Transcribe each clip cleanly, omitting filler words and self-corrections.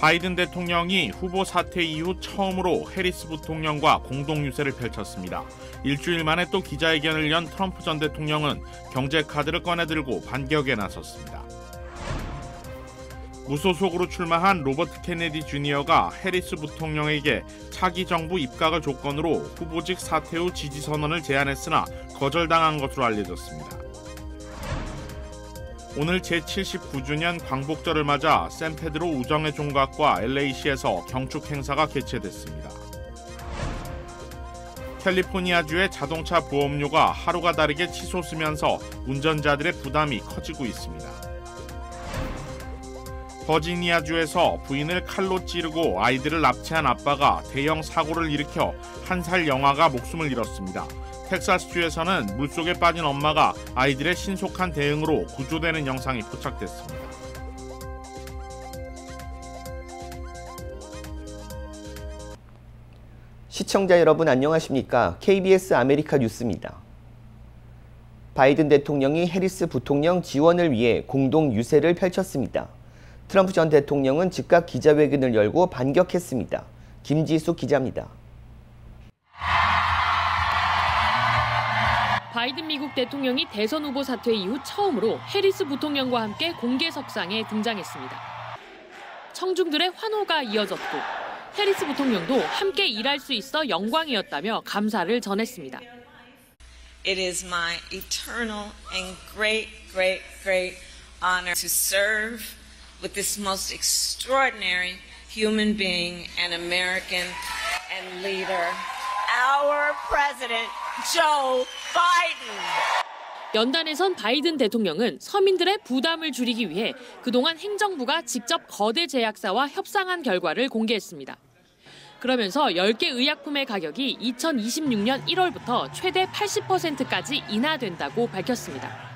바이든 대통령이 후보 사퇴 이후 처음으로 해리스 부통령과 공동 유세를 펼쳤습니다. 일주일 만에 또 기자회견을 연 트럼프 전 대통령은 경제 카드를 꺼내들고 반격에 나섰습니다. 무소속으로 출마한 로버트 케네디 주니어가 해리스 부통령에게 차기 정부 입각을 조건으로 후보직 사퇴 후 지지 선언을 제안했으나 거절당한 것으로 알려졌습니다. 오늘 제79주년 광복절을 맞아 샌페드로 우정의 종각과 LA시에서 경축 행사가 개최됐습니다. 캘리포니아주의 자동차 보험료가 하루가 다르게 치솟으면서 운전자들의 부담이 커지고 있습니다. 버지니아주에서 부인을 칼로 찌르고 아이들을 납치한 아빠가 대형 사고를 일으켜 1살 영아가 목숨을 잃었습니다. 텍사스주에서는 물속에 빠진 엄마가 아이들의 신속한 대응으로 구조되는 영상이 포착됐습니다. 시청자 여러분 안녕하십니까? KBS 아메리카 뉴스입니다. 바이든 대통령이 해리스 부통령 지원을 위해 공동 유세를 펼쳤습니다. 트럼프 전 대통령은 즉각 기자회견을 열고 반격했습니다. 김지숙 기자입니다. 바이든 미국 대통령이 대선 후보 사퇴 이후 처음으로 해리스 부통령과 함께 공개석상에 등장했습니다. 청중들의 환호가 이어졌고 해리스 부통령도 함께 일할 수 있어 영광이었다며 감사를 전했습니다. It is my eternal and great honor to serve with this most extraordinary human being and American and leader, our president, Joe Biden. 연단에선 바이든 대통령은 서민들의 부담을 줄이기 위해 그동안 행정부가 직접 거대 제약사와 협상한 결과를 공개했습니다. 그러면서 10개 의약품의 가격이 2026년 1월부터 최대 80%까지 인하된다고 밝혔습니다.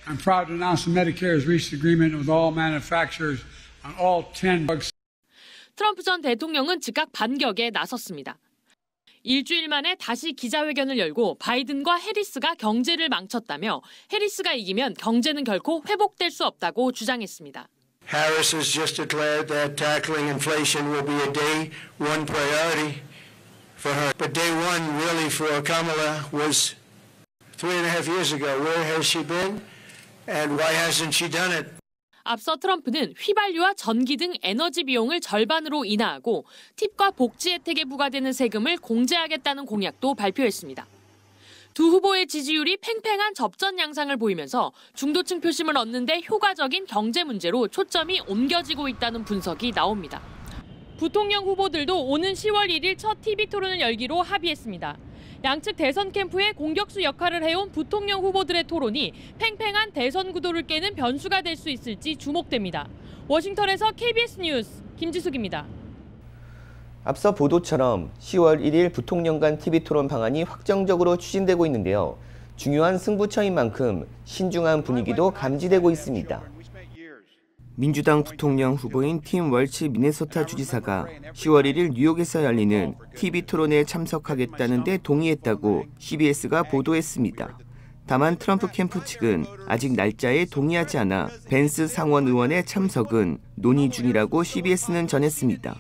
I'm proud to announce that Medicare has reached agreement with all manufacturers on all 10 drugs. 트럼프 전 대통령은 즉각 반격에 나섰습니다. 일주일 만에 다시 기자회견을 열고 바이든과 해리스가 경제를 망쳤다며 해리스가 이기면 경제는 결코 회복될 수 없다고 주장했습니다. Harris has just declared that tackling inflation will be a day one priority for her. But day one really for Kamala was 3.5 years ago. Where has she been? And why hasn't she done it? 앞서 트럼프는 휘발유와 전기 등 에너지 비용을 절반으로 인하하고 팁과 복지 혜택에 부과되는 세금을 공제하겠다는 공약도 발표했습니다. 두 후보의 지지율이 팽팽한 접전 양상을 보이면서 중도층 표심을 얻는 데 효과적인 경제 문제로 초점이 옮겨지고 있다는 분석이 나옵니다. 부통령 후보들도 오는 10월 1일 첫 TV 토론을 열기로 합의했습니다. 양측 대선 캠프의 공격수 역할을 해온 부통령 후보들의 토론이 팽팽한 대선 구도를 깨는 변수가 될 수 있을지 주목됩니다. 워싱턴에서 KBS 뉴스 김지숙입니다. 앞서 보도처럼 10월 1일 부통령 간 TV 토론 방안이 확정적으로 추진되고 있는데요. 중요한 승부처인 만큼 신중한 분위기도 감지되고 있습니다. 민주당 부통령 후보인 팀 월츠 미네소타 주지사가 10월 1일 뉴욕에서 열리는 TV 토론에 참석하겠다는 데 동의했다고 CBS가 보도했습니다. 다만 트럼프 캠프 측은 아직 날짜에 동의하지 않아 벤스 상원 의원의 참석은 논의 중이라고 CBS는 전했습니다.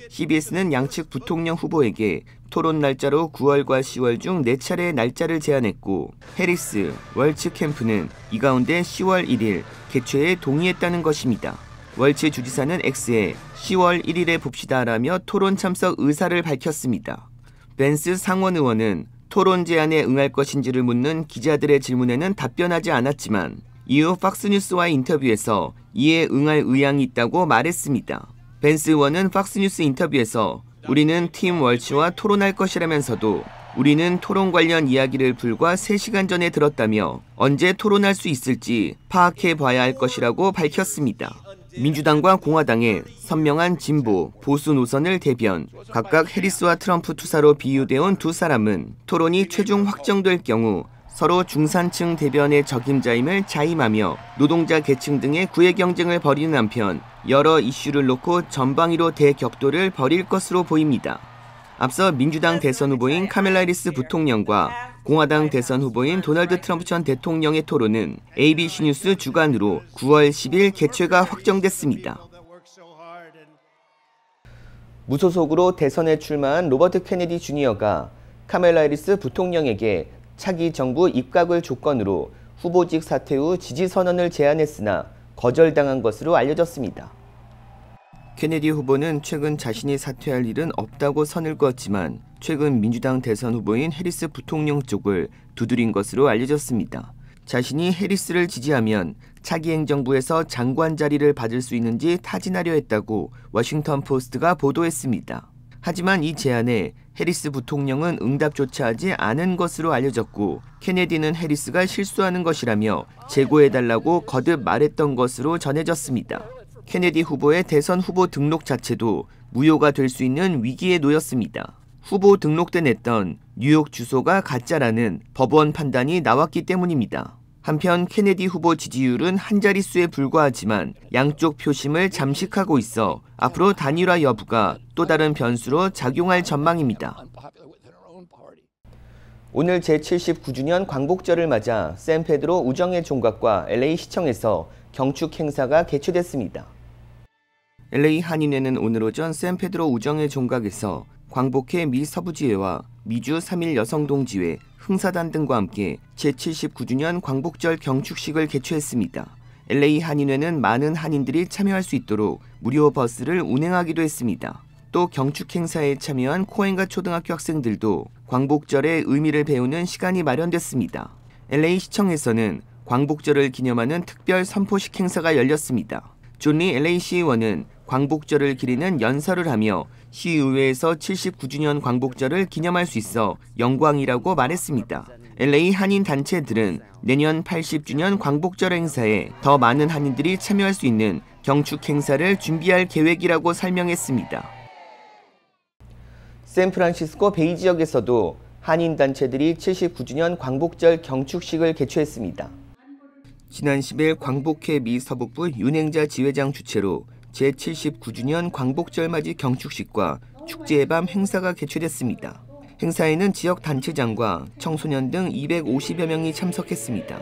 CBS는 양측 부통령 후보에게 토론 날짜로 9월과 10월 중 4차례의 날짜를 제안했고 해리스, 월츠 캠프는 이 가운데 10월 1일 개최에 동의했다는 것입니다. 월츠 주지사는 X에 10월 1일에 봅시다라며 토론 참석 의사를 밝혔습니다. 벤스 상원 의원은 토론 제안에 응할 것인지를 묻는 기자들의 질문에는 답변하지 않았지만 이후 팍스뉴스와의 인터뷰에서 이에 응할 의향이 있다고 말했습니다. 벤스 의원은 팍스뉴스 인터뷰에서 우리는 팀 월츠와 토론할 것이라면서도 우리는 토론 관련 이야기를 불과 3시간 전에 들었다며 언제 토론할 수 있을지 파악해봐야 할 것이라고 밝혔습니다. 민주당과 공화당의 선명한 진보, 보수 노선을 대변, 각각 해리스와 트럼프 투사로 비유되어 온 두 사람은 토론이 최종 확정될 경우 서로 중산층 대변의 적임자임을 자임하며 노동자 계층 등의 구애 경쟁을 벌이는 한편 여러 이슈를 놓고 전방위로 대격돌을 벌일 것으로 보입니다. 앞서 민주당 대선 후보인 카멜라 해리스 부통령과 공화당 대선 후보인 도널드 트럼프 전 대통령의 토론은 ABC 뉴스 주간으로 9월 10일 개최가 확정됐습니다. 무소속으로 대선에 출마한 로버트 케네디 주니어가 카멜라 해리스 부통령에게 차기 정부 입각을 조건으로 후보직 사퇴 후 지지 선언을 제안했으나 거절당한 것으로 알려졌습니다. 케네디 후보는 최근 자신이 사퇴할 일은 없다고 선을 그었지만 최근 민주당 대선 후보인 해리스 부통령 쪽을 두드린 것으로 알려졌습니다. 자신이 해리스를 지지하면 차기 행정부에서 장관 자리를 받을 수 있는지 타진하려 했다고 워싱턴 포스트가 보도했습니다. 하지만 이 제안에 해리스 부통령은 응답조차 하지 않은 것으로 알려졌고 케네디는 해리스가 실수하는 것이라며 재고해달라고 거듭 말했던 것으로 전해졌습니다. 케네디 후보의 대선 후보 등록 자체도 무효가 될 수 있는 위기에 놓였습니다. 후보 등록 때 냈던 뉴욕 주소가 가짜라는 법원 판단이 나왔기 때문입니다. 한편 케네디 후보 지지율은 한 자릿수에 불과하지만 양쪽 표심을 잠식하고 있어 앞으로 단일화 여부가 또 다른 변수로 작용할 전망입니다. 오늘 제79주년 광복절을 맞아 샌페드로 우정의 종각과 LA 시청에서 경축 행사가 개최됐습니다. LA 한인회는 오늘 오전 샌페드로 우정의 종각에서 광복회 미 서부지회와 미주 3.1 여성동지회, 흥사단 등과 함께 제79주년 광복절 경축식을 개최했습니다. LA 한인회는 많은 한인들이 참여할 수 있도록 무료 버스를 운행하기도 했습니다. 또 경축 행사에 참여한 코엔가 초등학교 학생들도 광복절의 의미를 배우는 시간이 마련됐습니다. LA 시청에서는 광복절을 기념하는 특별 선포식 행사가 열렸습니다. 존리 LA 시의원은 광복절을 기리는 연설을 하며 시의회에서 79주년 광복절을 기념할 수 있어 영광이라고 말했습니다. LA 한인 단체들은 내년 80주년 광복절 행사에 더 많은 한인들이 참여할 수 있는 경축 행사를 준비할 계획이라고 설명했습니다. 샌프란시스코 베이 지역에서도 한인 단체들이 79주년 광복절 경축식을 개최했습니다. 지난 10일 광복회 미 서북부 윤행자 지회장 주최로 제79주년 광복절 맞이 경축식과 축제의 밤 행사가 개최됐습니다. 행사에는 지역 단체장과 청소년 등 250여 명이 참석했습니다.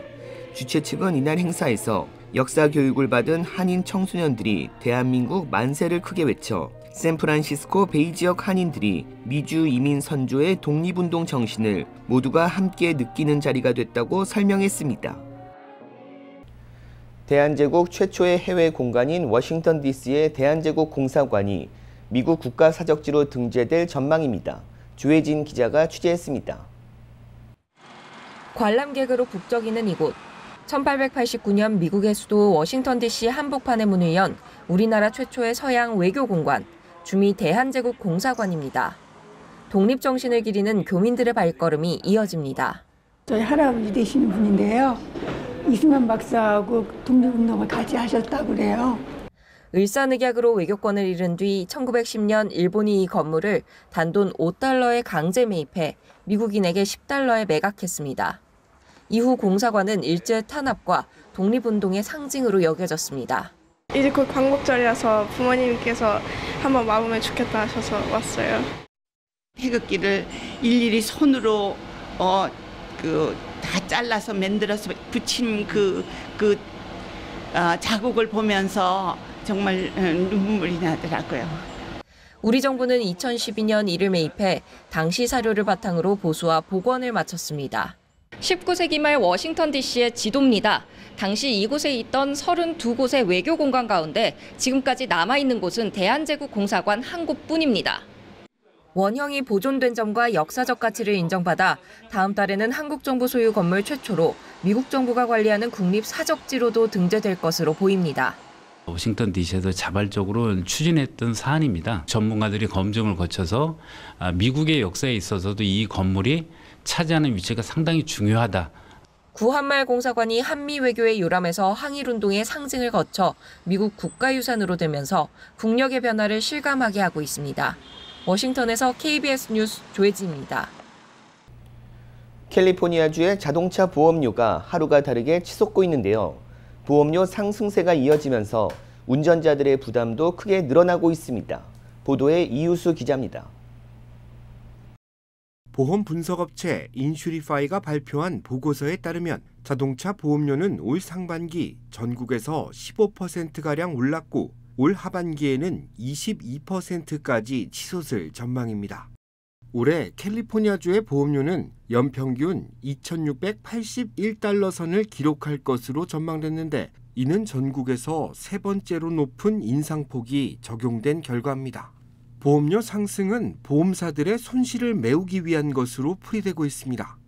주최 측은 이날 행사에서 역사 교육을 받은 한인 청소년들이 대한민국 만세를 크게 외쳐 샌프란시스코 베이 지역 한인들이 미주 이민 선조의 독립운동 정신을 모두가 함께 느끼는 자리가 됐다고 설명했습니다. 대한제국 최초의 해외 공간인 워싱턴 DC의 대한제국 공사관이 미국 국가사적지로 등재될 전망입니다. 조혜진 기자가 취재했습니다. 관람객으로 북적이는 이곳. 1889년 미국의 수도 워싱턴 DC 한복판에 문을 연 우리나라 최초의 서양 외교공관, 주미 대한제국 공사관입니다. 독립정신을 기리는 교민들의 발걸음이 이어집니다. 저희 할아버지 되시는 분인데요. 이승만 박사하고 독립운동을 같이 하셨다고 그래요. 을사늑약으로 외교권을 잃은 뒤 1910년 일본이 이 건물을 단돈 $5에 강제 매입해 미국인에게 $10에 매각했습니다. 이후 공사관은 일제 탄압과 독립운동의 상징으로 여겨졌습니다. 이제 곧 광복절이라서 부모님께서 한번 와보면 좋겠다 하셔서 왔어요. 태극기를 일일이 손으로 다 잘라서 만들어서 붙인 자국을 보면서 정말 눈물이 나더라고요. 우리 정부는 2012년 이를 매입해 당시 사료를 바탕으로 보수와 복원을 마쳤습니다. 19세기 말 워싱턴 DC의 지도입니다. 당시 이곳에 있던 32곳의 외교공간 가운데 지금까지 남아있는 곳은 대한제국 공사관 한 곳뿐입니다. 원형이 보존된 점과 역사적 가치를 인정받아 다음 달에는 한국 정부 소유 건물 최초로 미국 정부가 관리하는 국립사적지로도 등재될 것으로 보입니다. 워싱턴 DC에서 자발적으로 추진했던 사안입니다. 전문가들이 검증을 거쳐서 미국의 역사에 있어서도 이 건물이 차지하는 위치가 상당히 중요하다. 구한말 공사관이 한미 외교의 요람에서 항일운동의 상징을 거쳐 미국 국가유산으로 되면서 국력의 변화를 실감하게 하고 있습니다. 워싱턴에서 KBS 뉴스 조혜진입니다. 캘리포니아주의 자동차 보험료가 하루가 다르게 치솟고 있는데요. 보험료 상승세가 이어지면서 운전자들의 부담도 크게 늘어나고 있습니다. 보도에 이유수 기자입니다. 보험 분석업체 인슈리파이가 발표한 보고서에 따르면 자동차 보험료는 올 상반기 전국에서 15%가량 올랐고 올 하반기에는 22%까지 치솟을 전망입니다. 올해 캘리포니아주의 보험료는 연평균 2,681달러 선을 기록할 것으로 전망됐는데 이는 전국에서 세 번째로 높은 인상폭이 적용된 결과입니다. 보험료 상승은 보험사들의 손실을 메우기 위한 것으로 풀이되고 있습니다.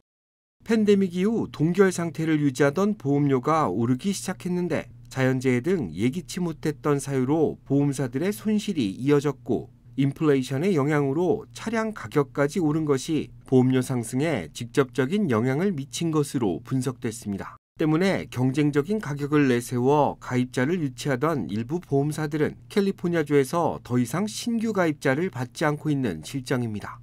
팬데믹 이후 동결 상태를 유지하던 보험료가 오르기 시작했는데 자연재해 등 예기치 못했던 사유로 보험사들의 손실이 이어졌고 인플레이션의 영향으로 차량 가격까지 오른 것이 보험료 상승에 직접적인 영향을 미친 것으로 분석됐습니다. 때문에 경쟁적인 가격을 내세워 가입자를 유치하던 일부 보험사들은 캘리포니아주에서 더 이상 신규 가입자를 받지 않고 있는 실정입니다.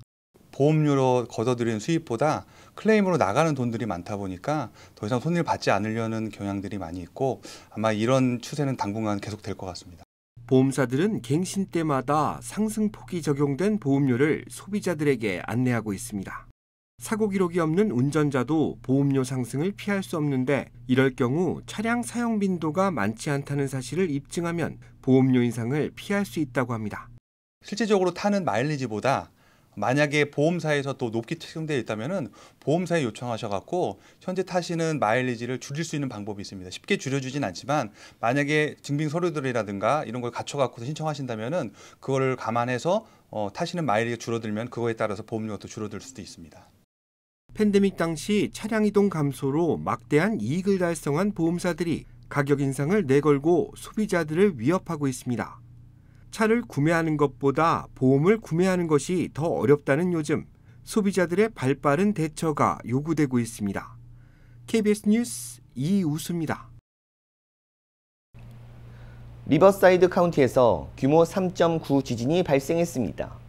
보험료로 걷어들이는 수입보다 클레임으로 나가는 돈들이 많다 보니까 더 이상 손해를 받지 않으려는 경향들이 많이 있고 아마 이런 추세는 당분간 계속될 것 같습니다. 보험사들은 갱신 때마다 상승폭이 적용된 보험료를 소비자들에게 안내하고 있습니다. 사고 기록이 없는 운전자도 보험료 상승을 피할 수 없는데 이럴 경우 차량 사용 빈도가 많지 않다는 사실을 입증하면 보험료 인상을 피할 수 있다고 합니다. 실질적으로 타는 마일리지보다 만약에 보험사에서 또 높게 책정되어 있다면 보험사에 요청하셔갖고 현재 타시는 마일리지를 줄일 수 있는 방법이 있습니다. 쉽게 줄여주진 않지만 만약에 증빙 서류들이라든가 이런 걸 갖춰갖고 신청하신다면 그거를 감안해서 타시는 마일리지가 줄어들면 그거에 따라서 보험료가 또 줄어들 수도 있습니다. 팬데믹 당시 차량 이동 감소로 막대한 이익을 달성한 보험사들이 가격 인상을 내걸고 소비자들을 위협하고 있습니다. 차를 구매하는 것보다 보험을 구매하는 것이 더 어렵다는 요즘 소비자들의 발빠른 대처가 요구되고 있습니다. KBS 뉴스 이우수입니다. 리버사이드 카운티에서 규모 3.9 지진이 발생했습니다.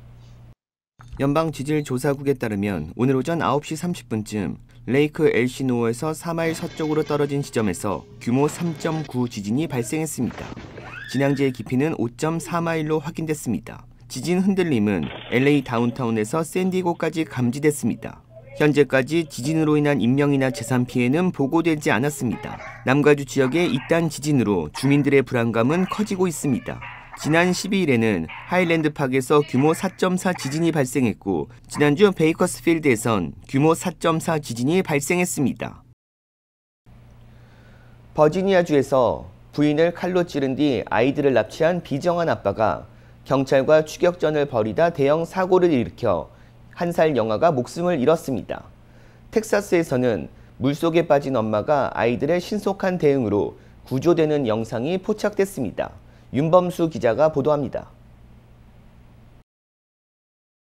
연방지질조사국에 따르면 오늘 오전 9시 30분쯤 레이크 엘시노어에서 4마일 서쪽으로 떨어진 지점에서 규모 3.9 지진이 발생했습니다. 진앙지의 깊이는 5.4마일로 확인됐습니다. 지진 흔들림은 LA 다운타운에서 샌디에고까지 감지됐습니다. 현재까지 지진으로 인한 인명이나 재산 피해는 보고되지 않았습니다. 남가주 지역의 이딴 지진으로 주민들의 불안감은 커지고 있습니다. 지난 12일에는 하일랜드팍에서 규모 4.4 지진이 발생했고 지난주 베이커스필드에선 규모 4.4 지진이 발생했습니다. 버지니아주에서 부인을 칼로 찌른 뒤 아이들을 납치한 비정한 아빠가 경찰과 추격전을 벌이다 대형 사고를 일으켜 1살 영아가 목숨을 잃었습니다. 텍사스에서는 물속에 빠진 엄마가 아이들의 신속한 대응으로 구조되는 영상이 포착됐습니다. 윤범수 기자가 보도합니다.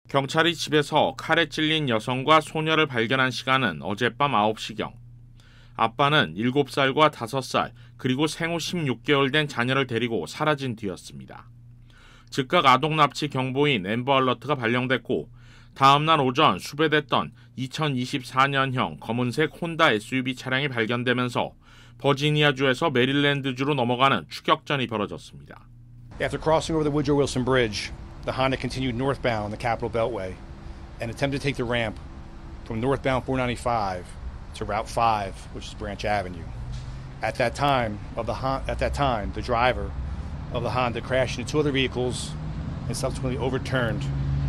경찰이 집에서 칼에 찔린 여성과 소녀를 발견한 시간은 어젯밤 9시경. 아빠는 7살과 5살 그리고 생후 16개월 된 자녀를 데리고 사라진 뒤였습니다. 즉각 아동 납치 경보인 앰버 알러트가 발령됐고 다음 날 오전 수배됐던 2024년형 검은색 혼다 SUV 차량이 발견되면서 버지니아주에서 메릴랜드주로 넘어가는 추격전이 벌어졌습니다. After crossing over the Woodrow Wilson Bridge, the Honda continued northbound the Capitol Beltway and attempted to take the ramp from northbound 495 to Route 5, which is Branch Avenue. At that time, the driver of the Honda crashed into two other vehicles and subsequently overturned,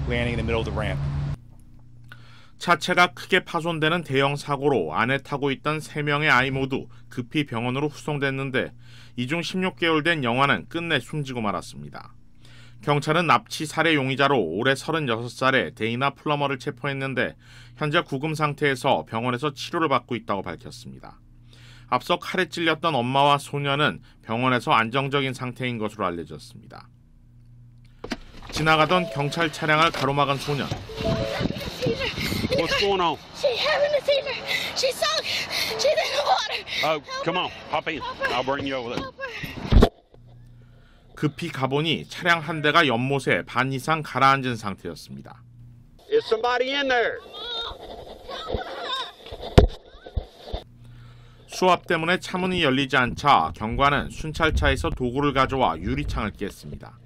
landing in the middle of the ramp. 차체가 크게 파손되는 대형 사고로 안에 타고 있던 3명의 아이 모두 급히 병원으로 후송됐는데 이 중 16개월 된 영아는 끝내 숨지고 말았습니다. 경찰은 납치 살해 용의자로 올해 36살의 데이나 플러머를 체포했는데 현재 구금 상태에서 병원에서 치료를 받고 있다고 밝혔습니다. 앞서 칼에 찔렸던 엄마와 소녀는 병원에서 안정적인 상태인 것으로 알려졌습니다. 지나가던 경찰 차량을 가로막은 소년. What's going on? She's having a seizure. She's sunk. She's in the water. Oh, come on, hop in. I'll bring you over there. 급히 가보니 차량 한 대가 연못에 반 이상 가라앉은 상태였습니다. Is somebody in there? 수압 때문에 차문이 열리지 않자 경관은 순찰차에서 도구를 가져와 유리창을 깼습니다.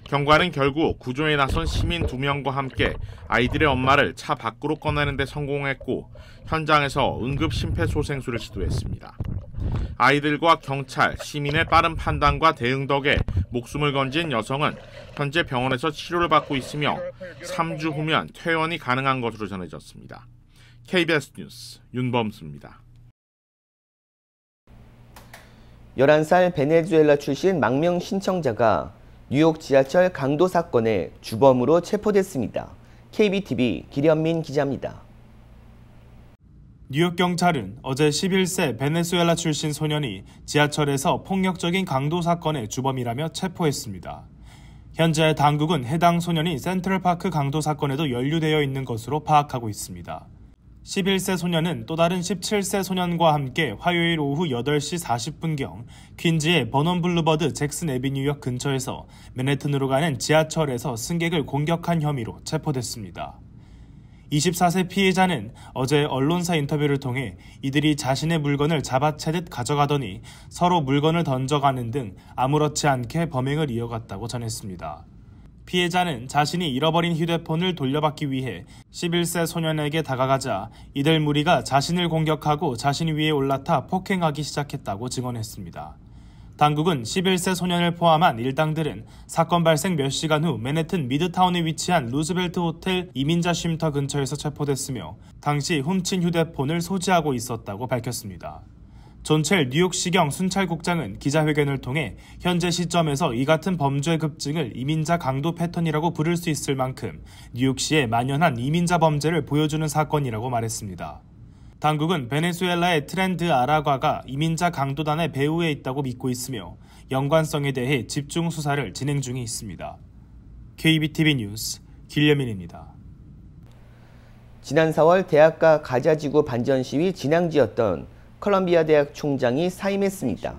경관은 결국 구조에 나선 시민 2명과 함께 아이들의 엄마를 차 밖으로 꺼내는 데 성공했고 현장에서 응급 심폐소생술을 시도했습니다. 아이들과 경찰, 시민의 빠른 판단과 대응 덕에 목숨을 건진 여성은 현재 병원에서 치료를 받고 있으며 3주 후면 퇴원이 가능한 것으로 전해졌습니다. KBS 뉴스 윤범수입니다. 11살 베네수엘라 출신 망명 신청자가 뉴욕 지하철 강도 사건의 주범으로 체포됐습니다. KBTV 길현민 기자입니다. 뉴욕 경찰은 어제 11세 베네수엘라 출신 소년이 지하철에서 폭력적인 강도 사건의 주범이라며 체포했습니다. 현재 당국은 해당 소년이 센트럴파크 강도 사건에도 연루되어 있는 것으로 파악하고 있습니다. 11세 소년은 또 다른 17세 소년과 함께 화요일 오후 8시 40분경 퀸즈의 버넌 블루버드 잭슨 애비뉴역 근처에서 맨해튼으로 가는 지하철에서 승객을 공격한 혐의로 체포됐습니다. 24세 피해자는 어제 언론사 인터뷰를 통해 이들이 자신의 물건을 잡아채듯 가져가더니 서로 물건을 던져가는 등 아무렇지 않게 범행을 이어갔다고 전했습니다. 피해자는 자신이 잃어버린 휴대폰을 돌려받기 위해 11세 소년에게 다가가자 이들 무리가 자신을 공격하고 자신 위에 올라타 폭행하기 시작했다고 증언했습니다. 당국은 11세 소년을 포함한 일당들은 사건 발생 몇 시간 후 맨해튼 미드타운에 위치한 루즈벨트 호텔 이민자 쉼터 근처에서 체포됐으며 당시 훔친 휴대폰을 소지하고 있었다고 밝혔습니다. 존첼 뉴욕시경 순찰국장은 기자회견을 통해 현재 시점에서 이 같은 범죄 급증을 이민자 강도 패턴이라고 부를 수 있을 만큼 뉴욕시에 만연한 이민자 범죄를 보여주는 사건이라고 말했습니다. 당국은 베네수엘라의 트렌드 아라과가 이민자 강도단의 배후에 있다고 믿고 있으며 연관성에 대해 집중 수사를 진행 중에 있습니다. KBTV 뉴스 길현민입니다. 지난 4월 대학가 가자지구 반전 시위 진앙지였던 컬럼비아 대학 총장이 사임했습니다.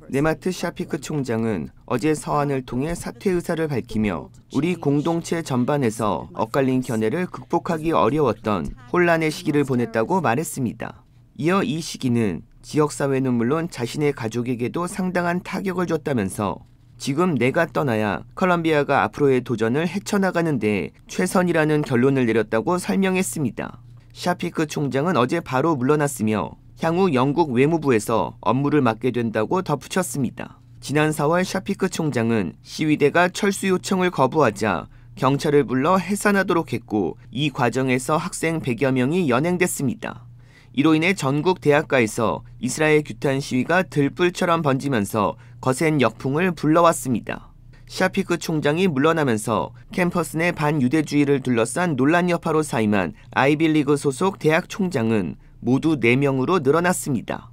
네마트 샤피크 총장은 어제 서한을 통해 사퇴 의사를 밝히며 우리 공동체 전반에서 엇갈린 견해를 극복하기 어려웠던 혼란의 시기를 보냈다고 말했습니다. 이어 이 시기는 지역사회는 물론 자신의 가족에게도 상당한 타격을 줬다면서 지금 내가 떠나야 컬럼비아가 앞으로의 도전을 헤쳐나가는 데 최선이라는 결론을 내렸다고 설명했습니다. 샤피크 총장은 어제 바로 물러났으며 향후 영국 외무부에서 업무를 맡게 된다고 덧붙였습니다. 지난 4월 샤피크 총장은 시위대가 철수 요청을 거부하자 경찰을 불러 해산하도록 했고 이 과정에서 학생 100여 명이 연행됐습니다. 이로 인해 전국 대학가에서 이스라엘 규탄 시위가 들불처럼 번지면서 거센 역풍을 불러왔습니다. 샤피크 총장이 물러나면서 캠퍼스 내 반유대주의를 둘러싼 논란 여파로 사임한 아이비리그 소속 대학 총장은 모두 4명으로 늘어났습니다.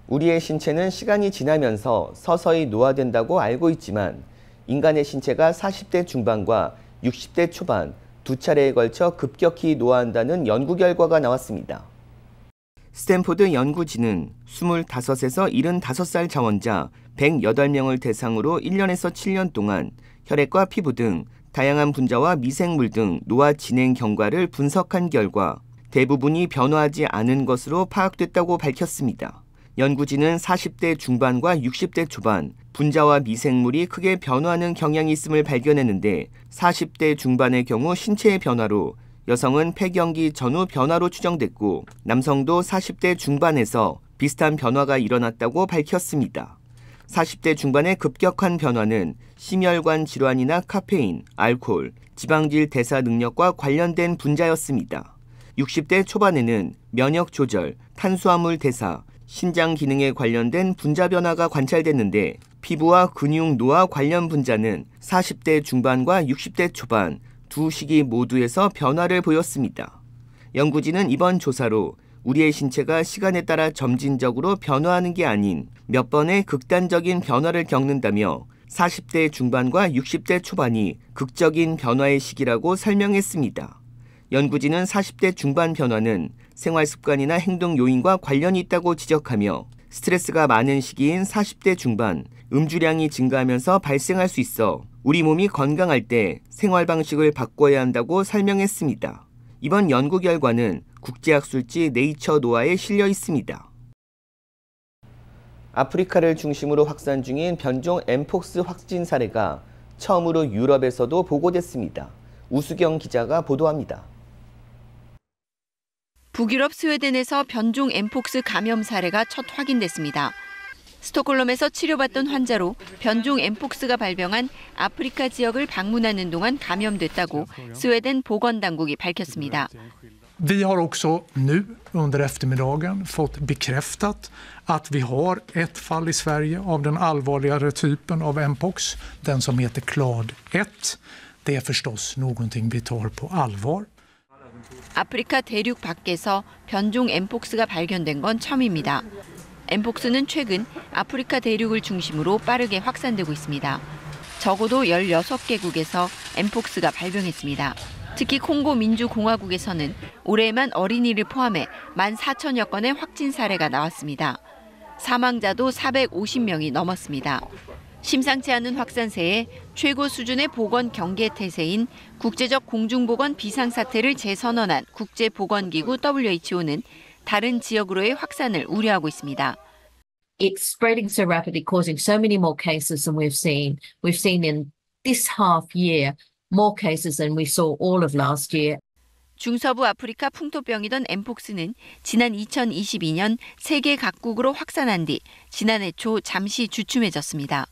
우리의 신체는 시간이 지나면서 서서히 노화된다고 알고 있지만 인간의 신체가 40대 중반과 60대 초반 두 차례에 걸쳐 급격히 노화한다는 연구 결과가 나왔습니다. 스탠포드 연구진은 25에서 75살 자원자 108명을 대상으로 1년에서 7년 동안 혈액과 피부 등 다양한 분자와 미생물 등 노화 진행 경과를 분석한 결과 대부분이 변화하지 않은 것으로 파악됐다고 밝혔습니다. 연구진은 40대 중반과 60대 초반 분자와 미생물이 크게 변화하는 경향이 있음을 발견했는데 40대 중반의 경우 신체의 변화로 여성은 폐경기 전후 변화로 추정됐고 남성도 40대 중반에서 비슷한 변화가 일어났다고 밝혔습니다. 40대 중반의 급격한 변화는 심혈관 질환이나 카페인, 알코올, 지방질 대사 능력과 관련된 분자였습니다. 60대 초반에는 면역 조절, 탄수화물 대사, 신장 기능에 관련된 분자 변화가 관찰됐는데 피부와 근육 노화 관련 분자는 40대 중반과 60대 초반 두 시기 모두에서 변화를 보였습니다. 연구진은 이번 조사로 우리의 신체가 시간에 따라 점진적으로 변화하는 게 아닌 몇 번의 극단적인 변화를 겪는다며 40대 중반과 60대 초반이 극적인 변화의 시기라고 설명했습니다. 연구진은 40대 중반 변화는 생활 습관이나 행동 요인과 관련이 있다고 지적하며 스트레스가 많은 시기인 40대 중반, 음주량이 증가하면서 발생할 수 있어 우리 몸이 건강할 때 생활 방식을 바꿔야 한다고 설명했습니다. 이번 연구 결과는 국제학술지 네이처 노아에 실려 있습니다. 아프리카를 중심으로 확산 중인 변종 엠폭스 확진 사례가 처음으로 유럽에서도 보고됐습니다. 우수경 기자가 보도합니다. 북유럽 스웨덴에서 변종 엠폭스 감염 사례가 첫 확인됐습니다. 스톡홀름에서 치료받던 환자로 변종 엠폭스가 발병한 아프리카 지역을 방문하는 동안 감염됐다고 스웨덴 보건당국이 밝혔습니다. Vi har också nu under eftermiddagen fått bekräftat att vi har ett fall i Sverige av den allvarligare typen av mpox, den som heter clade 1. Det är förstås någonting vi tar på allvar. 아프리카 대륙 밖에서 변종 엠폭스가 발견된 건 처음입니다. 엠폭스는 최근 아프리카 대륙을 중심으로 빠르게 확산되고 있습니다. 적어도 16개국에서 엠폭스가 발병했습니다. 특히 콩고 민주공화국에서는 올해에만 어린이를 포함해 14,000여 건의 확진 사례가 나왔습니다. 사망자도 450명이 넘었습니다. 심상치 않은 확산세에 최고 수준의 보건 경계 태세인 국제적 공중보건 비상사태를 재선언한 국제보건기구 WHO는 다른 지역으로의 확산을 우려하고 있습니다. It's spreading so rapidly, causing so many more cases than we've seen. We've seen in this half year more cases than we saw all of last year. 중서부 아프리카 풍토병이던 엠폭스는 지난 2022년 세계 각국으로 확산한 뒤 지난해 초 잠시 주춤해졌습니다.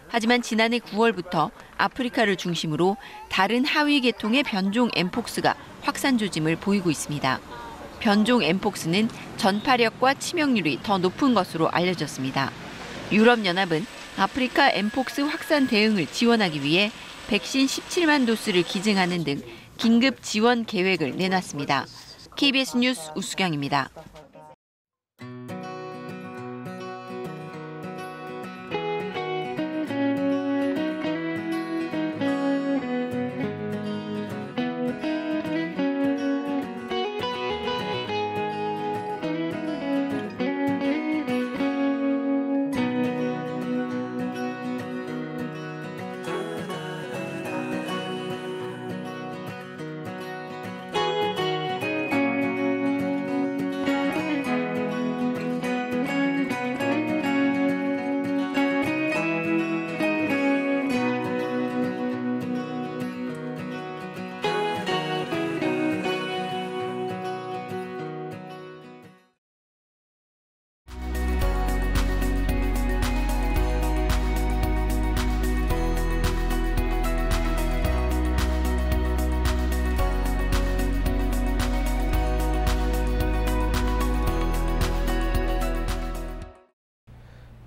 하지만 지난해 9월부터 아프리카를 중심으로 다른 하위 계통의 변종 엠폭스가 확산 조짐을 보이고 있습니다. 변종 엠폭스는 전파력과 치명률이 더 높은 것으로 알려졌습니다. 유럽연합은 아프리카 엠폭스 확산 대응을 지원하기 위해 백신 17만 도스를 기증하는 등 긴급 지원 계획을 내놨습니다. KBS 뉴스 우수경입니다.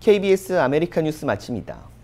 KBS 아메리카 뉴스 마칩니다.